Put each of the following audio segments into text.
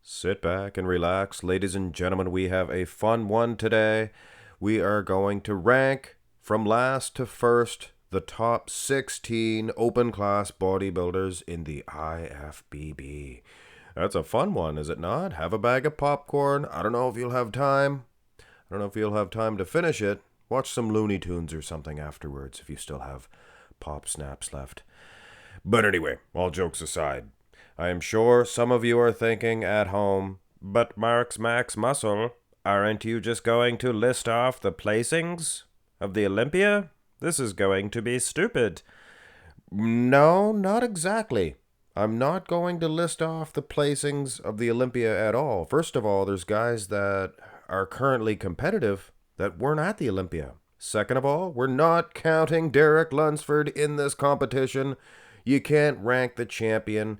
Sit back and relax. Ladies and gentlemen, we have a fun one today. We are going to rank from last to first the top 16 open class bodybuilders in the IFBB. That's a fun one, is it not? Have a bag of popcorn. I don't know if you'll have time. I don't know if you'll have time to finish it. Watch some Looney Tunes or something afterwards if you still have pop snaps left. But anyway, all jokes aside, I am sure some of you are thinking at home, but Mark's Max Muscle, aren't you just going to list off the placings of the Olympia? This is going to be stupid. No, not exactly. I'm not going to list off the placings of the Olympia at all. First of all, there's guys that are currently competitive that weren't at the Olympia. Second of all, we're not counting Derek Lunsford in this competition. You can't rank the champion.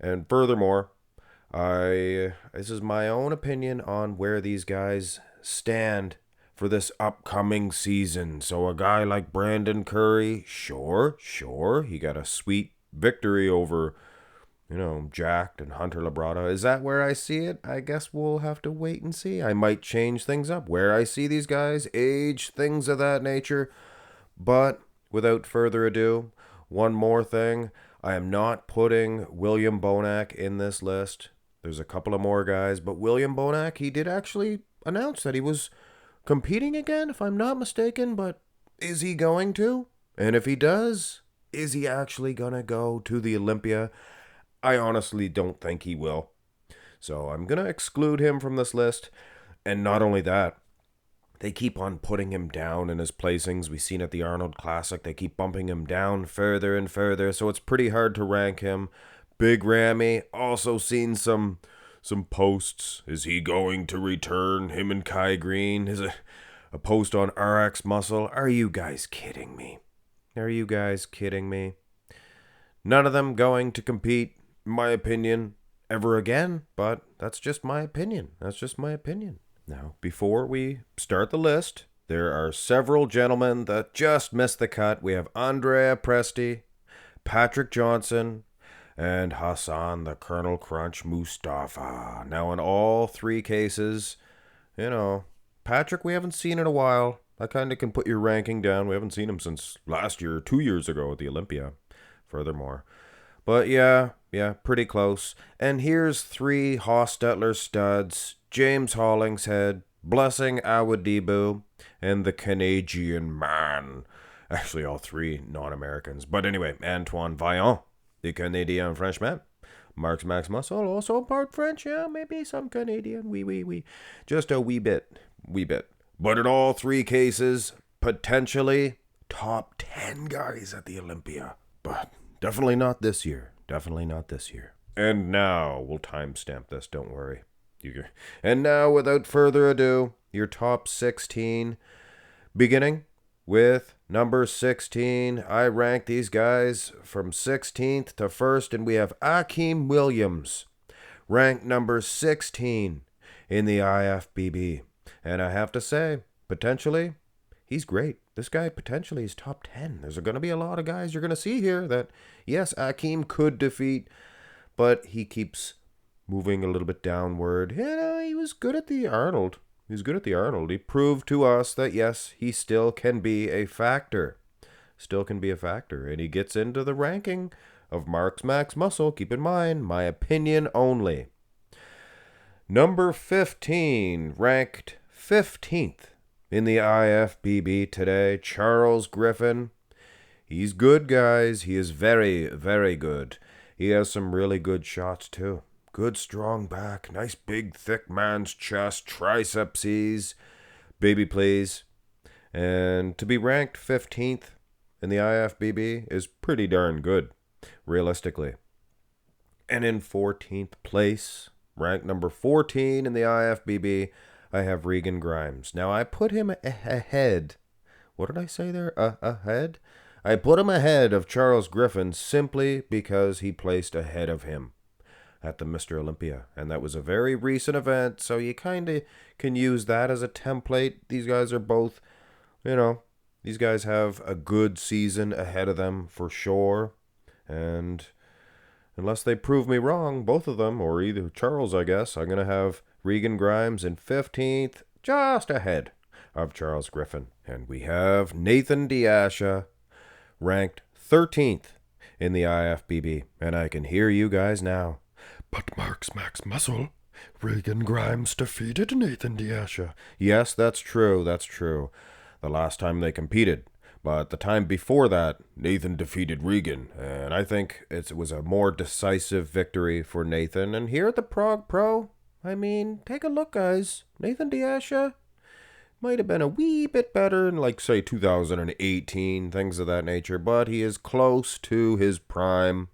And furthermore, this is my own opinion on where these guys stand for this upcoming season. So a guy like Brandon Curry, sure, he got a sweet victory over, Jacked and Hunter Labrada. Is that where I see it? I guess we'll have to wait and see. I might change things up where I see these guys, age, things of that nature. But without further ado, one more thing. I am not putting William Bonac in this list. There's a couple of more guys, but William Bonac, he did actually announce that he was competing again, if I'm not mistaken, but is he going to? And if he does, is he actually going to go to the Olympia? I honestly don't think he will. So I'm going to exclude him from this list. And not only that, they keep on putting him down in his placings. We've seen at the Arnold Classic, they keep bumping him down further and further, so it's pretty hard to rank him. Big Ramy, also seen some posts. Is he going to return? Him and Kai Green. Is a post on RX Muscle. Are you guys kidding me? None of them going to compete, in my opinion, ever again, but that's just my opinion. Now, before we start the list, there are several gentlemen that just missed the cut. We have Andrea Presti, Patrick Johnson, and Hassan the Colonel Crunch Mustafa. Now, in all three cases, Patrick, we haven't seen in a while. I kind of can put your ranking down. We haven't seen him since last year, 2 years ago at the Olympia, furthermore. But yeah, pretty close. And here's three Hostetler studs: James Hollingshead, Blessing Awadibu, and the Canadian Man. Actually, all three non-Americans. But anyway, Antoine Vaillant, the Canadian Frenchman. Mark's Max Muscle, also part French. Yeah, maybe some Canadian. Oui. Just a wee bit. But in all three cases, potentially top 10 guys at the Olympia. But definitely not this year. And now, we'll timestamp this, don't worry. And now, without further ado, your top 16. Beginning with number 16. I rank these guys from 16th to 1st, and we have Akeem Williams, ranked number 16 in the IFBB. And I have to say, potentially, he's great. This guy potentially is top 10. There's going to be a lot of guys you're going to see here that, yes, Akeem could defeat, but he keeps moving a little bit downward. He was good at the Arnold. He proved to us that, yes, he still can be a factor. And he gets into the ranking of Mark's Max Muscle. Keep in mind, my opinion only. Number 15, ranked 15th in the IFBB today, Charles Griffin. He's good, guys. He is very, very good. He has some really good shots, too. Good strong back, nice big thick man's chest, tricepses, baby please. And to be ranked 15th in the IFBB is pretty darn good, realistically. And in 14th place, ranked number 14 in the IFBB, I have Regan Grimes. Now, I put him ahead. What did I say there? Ahead? I put him ahead of Charles Griffin simply because he placed ahead of him at the Mr. Olympia. And that was a very recent event, so you kind of can use that as a template. These guys are both, these guys have a good season ahead of them for sure. And Unless they prove me wrong, both of them, or either Charles, I guess, I'm going to have Regan Grimes in 15th, just ahead of Charles Griffin. And we have Nathan D'Asha ranked 13th in the IFBB. And I can hear you guys now. But Mark's Max Muscle, Regan Grimes defeated Nathan D'Asha. Yes, that's true, that's true. The last time they competed. But the time before that, Nathan defeated Regan, and I think it was a more decisive victory for Nathan. And here at the Prague Pro, I mean, take a look, guys. Nathan D'Asha might have been a wee bit better in, like, say, 2018, things of that nature, but he is close to his prime,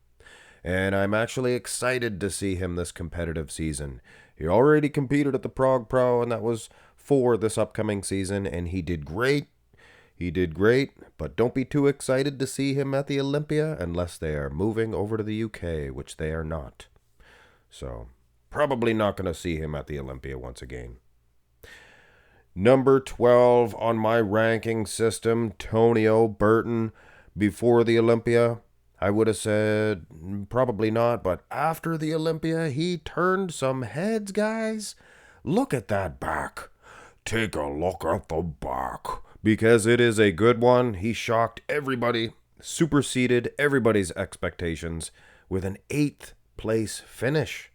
and I'm actually excited to see him this competitive season. He already competed at the Prague Pro, and that was for this upcoming season, and he did great. He did great, but don't be too excited to see him at the Olympia unless they are moving over to the UK, which they are not. So, probably not going to see him at the Olympia once again. Number 12 on my ranking system, Tonio Burton. Before the Olympia, I would have said probably not, but after the Olympia, he turned some heads, guys. Look at that back. Take a look at the back. Because it is a good one. He shocked everybody, superseded everybody's expectations with an 8th place finish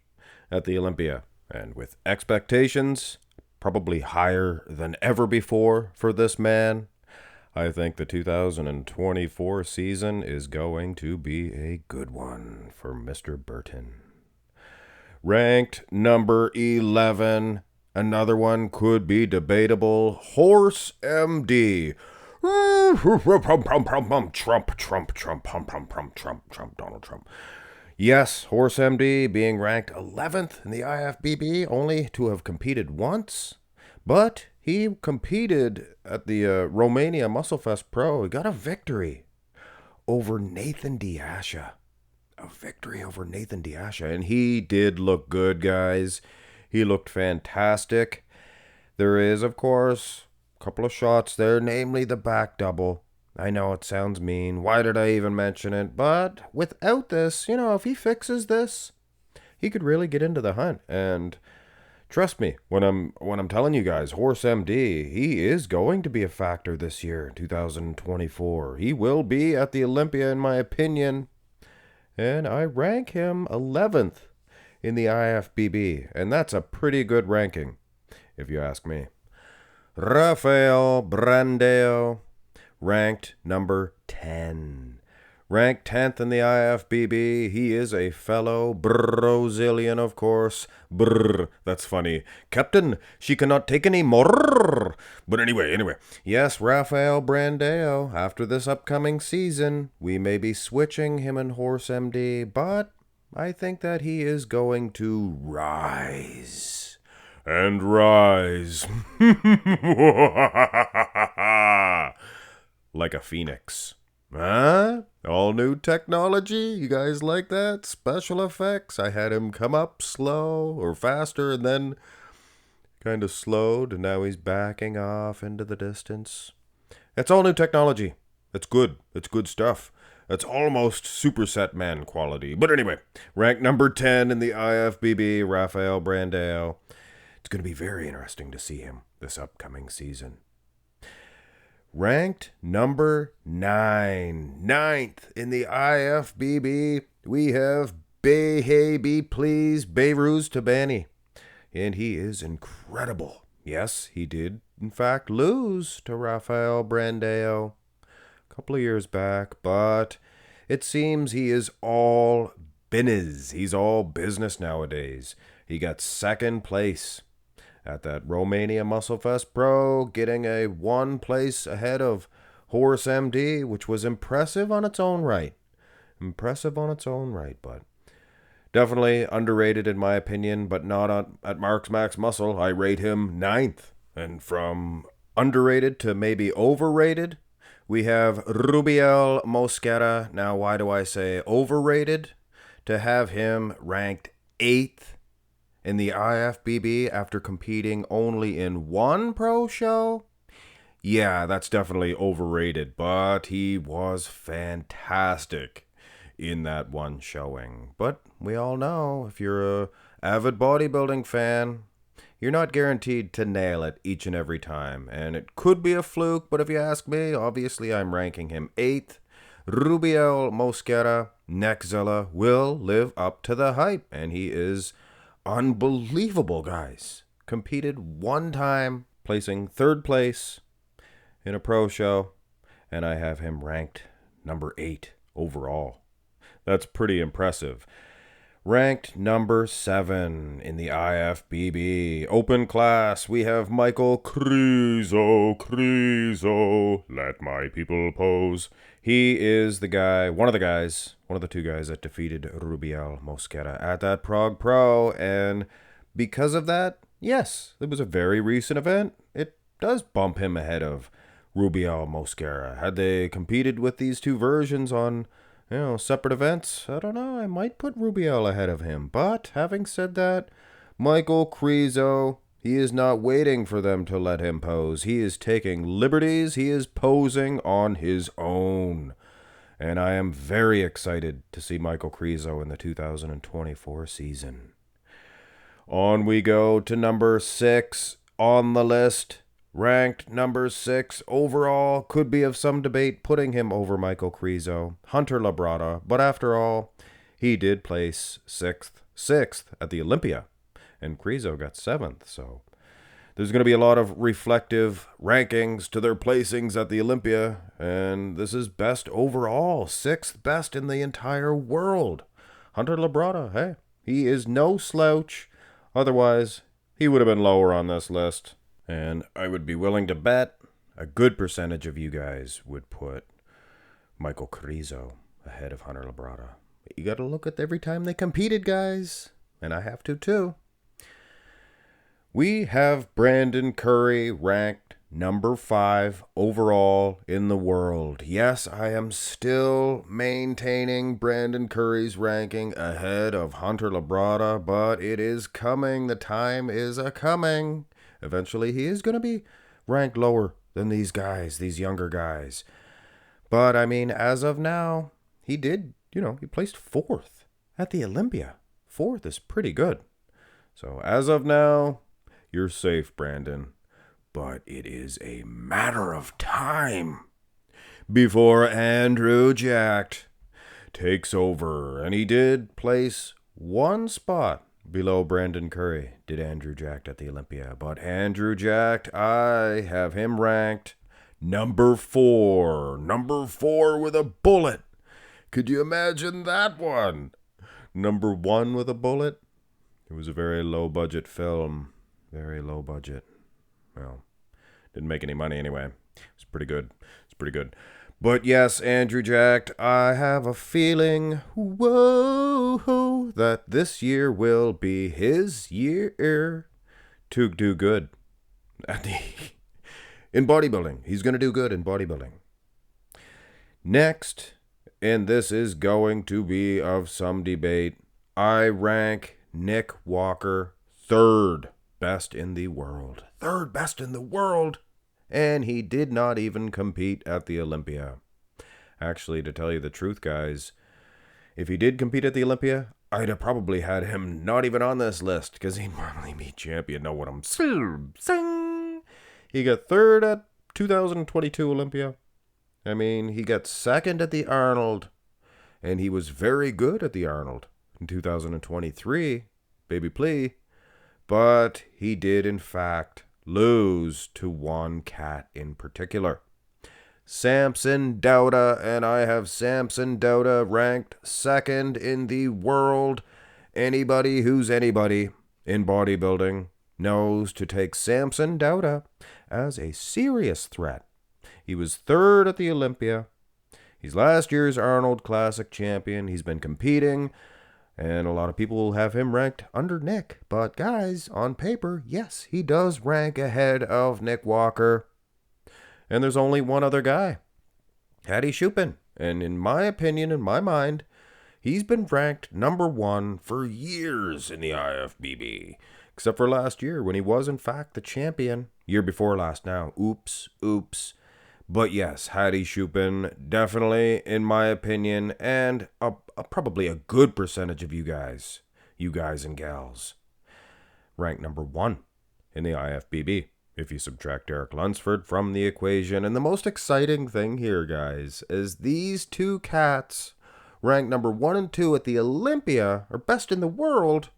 at the Olympia. And with expectations probably higher than ever before for this man, I think the 2024 season is going to be a good one for Mr. Burton. Ranked number 11. Another one could be debatable. Horse MD. Trump, Donald Trump. Yes, Horse MD being ranked 11th in the IFBB, only to have competed once. But he competed at the Romania MuscleFest Pro. He got a victory over Nathan D'Asha. A victory over Nathan D'Asha. And he did look good, guys. He looked fantastic. There is, of course, a couple of shots there, namely the back double. I know it sounds mean. Why did I even mention it? But without this, if he fixes this, he could really get into the hunt. And trust me, when I'm telling you guys, Horse MD, he is going to be a factor this year, 2024. He will be at the Olympia, in my opinion. And I rank him 11th. In the IFBB, and that's a pretty good ranking, if you ask me. Rafael Brandao, ranked number 10. Ranked 10th in the IFBB, he is a fellow Brazilian, of course. Brr, that's funny. Captain, she cannot take any more. But anyway. Yes, Rafael Brandao, after this upcoming season, we may be switching him and Horse MD, but I think that he is going to rise. And rise. Like a phoenix. Huh? All new technology? You guys like that? Special effects? I had him come up slow or faster and then kind of slowed, and now he's backing off into the distance. It's all new technology. It's good. It's good stuff. It's almost Superset Man quality. But anyway, ranked number 10 in the IFBB, Rafael Brandao. It's going to be very interesting to see him this upcoming season. Ranked number 9. 9th in the IFBB, we have Be Please Behruz Tabani. And he is incredible. Yes, he did, in fact, lose to Rafael Brandao couple of years back, but it seems he is all business. He's all business nowadays. He got 2nd place at that Romania MuscleFest Pro, getting a 1 place ahead of Horse MD, which was impressive on its own right. But definitely underrated in my opinion, but not at Mark's Max Muscle. I rate him 9th. And from underrated to maybe overrated, we have Rubiel Mosquera. Now, why do I say overrated? To have him ranked 8th in the IFBB after competing only in 1 pro show? Yeah, that's definitely overrated, but he was fantastic. in that one showing. But we all know, if you're a avid bodybuilding fan, you're not guaranteed to nail it each and every time. And it could be a fluke, but if you ask me, obviously I'm ranking him 8th. Rubiel Mosquera, Neckzilla, will live up to the hype. And he is unbelievable, guys. Competed one time, placing 3rd place in a pro show. And I have him ranked number 8 overall. That's pretty impressive. Ranked number 7 in the IFBB Open Class, we have Michael Krizo. Let my people pose. He is the guy, one of the 2 guys that defeated Rubiel Mosquera at that Prague Pro. And because of that, yes, it was a very recent event. It does bump him ahead of Rubiel Mosquera. Had they competed with these 2 versions on separate events, I don't know, I might put Rubiel ahead of him. But having said that, Michael Krizo, he is not waiting for them to let him pose. He is taking liberties. He is posing on his own. And I am very excited to see Michael Krizo in the 2024 season. On we go to number 6 on the list. Ranked number 6 overall, could be of some debate putting him over Michael Krizo, Hunter Labrada, but after all, he did place 6th at the Olympia, and Krizo got 7th, so there's going to be a lot of reflective rankings to their placings at the Olympia, and this is best overall, 6th best in the entire world. Hunter Labrada, hey, he is no slouch, otherwise he would have been lower on this list. And I would be willing to bet a good percentage of you guys would put Michael Krizo ahead of Hunter Labrada. You got to look at every time they competed, guys. And I have to, too. We have Brandon Curry ranked number 5 overall in the world. Yes, I am still maintaining Brandon Curry's ranking ahead of Hunter Labrada, but it is coming. The time is a-coming. Eventually, he is going to be ranked lower than these guys, these younger guys. But, I mean, as of now, he did, he placed 4th at the Olympia. 4th is pretty good. So, as of now, you're safe, Brandon. But it is a matter of time before Andrew Jacked takes over. And he did place 1 spot below Brandon Curry, did Andrew Jacked at the Olympia. But Andrew Jacked, I have him ranked number 4. Number 4 with a bullet. Could you imagine that one? Number 1 with a bullet? It was a very low-budget film. Very low budget. Well, didn't make any money anyway. It's pretty good. But yes, Andrew Jacked, I have a feeling, that this year will be his year to do good in bodybuilding. He's going to do good in bodybuilding. Next, and this is going to be of some debate, I rank Nick Walker 3rd best in the world. 3rd best in the world. And he did not even compete at the Olympia. Actually, to tell you the truth, guys, if he did compete at the Olympia, I'd have probably had him not even on this list, because he'd normally be champion. Know what I'm saying? He got 3rd at 2022 Olympia. I mean, he got 2nd at the Arnold, and he was very good at the Arnold in 2023, baby plea. But he did, in fact, lose to one cat in particular. Samson Dauda, and I have Samson Dauda ranked 2nd in the world. Anybody who's anybody in bodybuilding knows to take Samson Dauda as a serious threat. He was 3rd at the Olympia. He's last year's Arnold Classic champion. He's been competing. And a lot of people will have him ranked under Nick. But guys, on paper, yes, he does rank ahead of Nick Walker. And there's only one other guy, Hadi Chupin. And in my opinion, in my mind, he's been ranked number 1 for years in the IFBB. Except for last year when he was in fact the champion. Year before last now. Oops. But yes, Hadi Chupin, definitely, in my opinion, and probably a good percentage of you guys and gals, ranked number 1 in the IFBB, if you subtract Eric Lunsford from the equation. And the most exciting thing here, guys, is these two cats, ranked number 1 and 2 at the Olympia, or best in the world,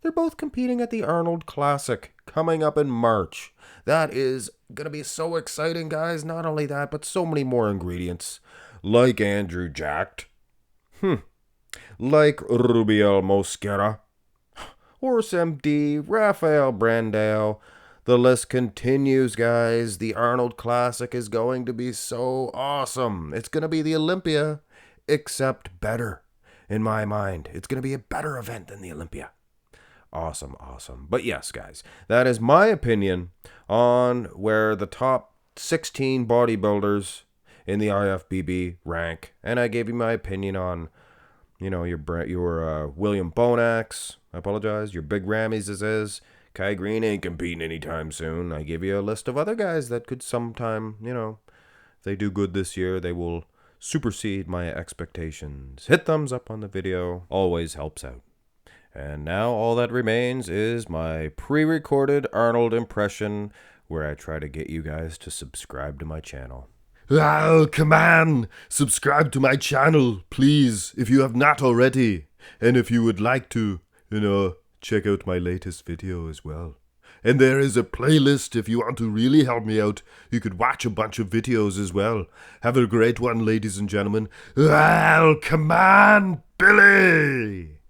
they're both competing at the Arnold Classic coming up in March. That is going to be so exciting, guys. Not only that, but so many more ingredients. Like Andrew Jacked. Like Rubiel Mosquera. Horse MD, Rafael Brandao. The list continues, guys. The Arnold Classic is going to be so awesome. It's going to be the Olympia, except better. In my mind, it's going to be a better event than the Olympia. Awesome. But yes, guys, that is my opinion on where the top 16 bodybuilders in the IFBB rank. And I gave you my opinion on, your William Bonax. I apologize. Your Big Rammies is. Kai Green ain't competing anytime soon. I give you a list of other guys that could sometime, if they do good this year, they will supersede my expectations. Hit thumbs up on the video. Always helps out. And now all that remains is my pre-recorded Arnold impression where I try to get you guys to subscribe to my channel. Oh, come on! Subscribe to my channel, please, if you have not already. And if you would like to, check out my latest video as well. And there is a playlist if you want to really help me out. You could watch a bunch of videos as well. Have a great one, ladies and gentlemen. Oh, come on, Billy!